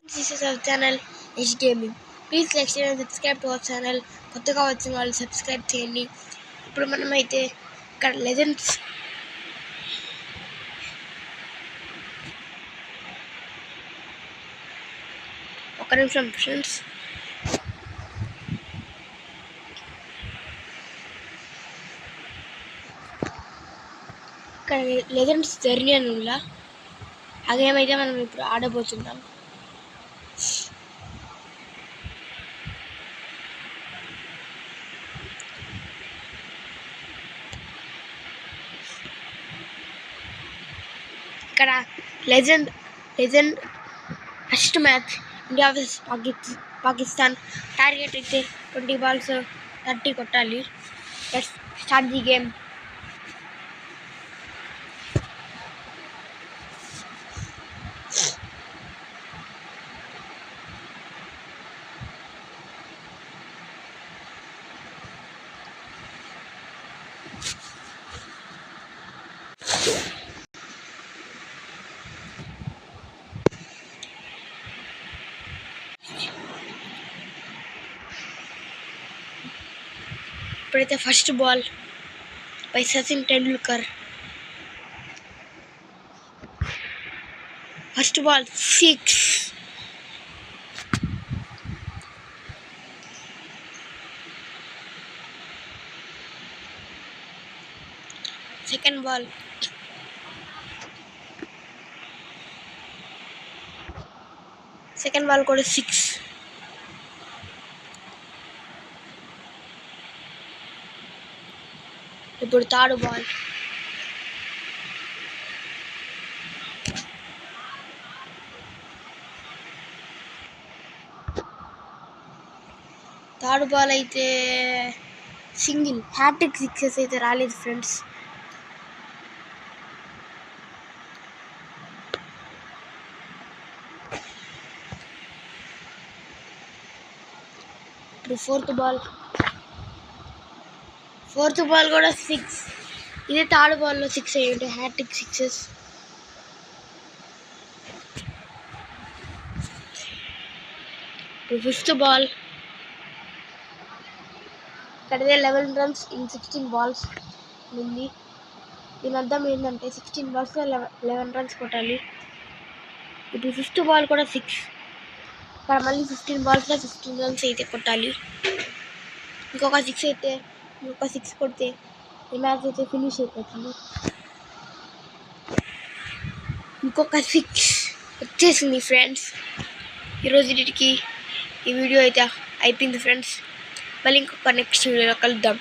This is our channel H Gaming. Please like, share and subscribe to our channel. కొత్తగా వచ్చిన వాళ్ళు subscribe చేయండి. ఇప్పుడు మనమైతే ఇక్కడ లెజెండ్స్ ఒక నిమిషం ఫ్రెండ్స్. ఇక్కడ లెజెండ్స్ జర్నీ అని ఉందా, ఆ గేమ్ అయితే మనం ఇప్పుడు ఆడబోతున్నాం. ఇక్కడ legend first match India versus Pakistan. Target అయితే 20 balls 30 కొట్టాలి. Let's start the game. ఇప్పుడైతే first ball by Sachin Tendulkar. First ball 6. Second ball కూడా 6. ఇప్పుడు థర్డ్ బాల్. అయితే సింగిల్, హ్యాట్రిక్ సిక్సెస్ అయితే రాలేదు ఫ్రెండ్స్. ఇప్పుడు ఫోర్త్ బాల్ కూడా 6. ఇదే థర్డ్ బాల్లో 6 అయ్యి ఉంటాయి, హ్యాట్రిక్ సిక్సెస్. ఇప్పుడు fifth ball. ఇక్కడదే 11 runs in 16 balls ఉంది. దీని అర్థం ఏంటంటే 16 balls 11 runs కొట్టాలి. ఇప్పుడు ఫిఫ్త్ బాల్ కూడా 6. ఇక్కడ మళ్ళీ 15 balls 15 runs అయితే కొట్టాలి. ఇంకొక 6 కొడితే ఈ మ్యాచ్ అయితే ఫినిష్ అయిపోతుంది. ఇంకొక 6 వచ్చేసింది ఫ్రెండ్స్. ఈరోజుకి ఈ వీడియో అయితే అయిపోయింది ఫ్రెండ్స్. మళ్ళీ ఇంకొక నెక్స్ట్ వీడియోలో కలుద్దాం.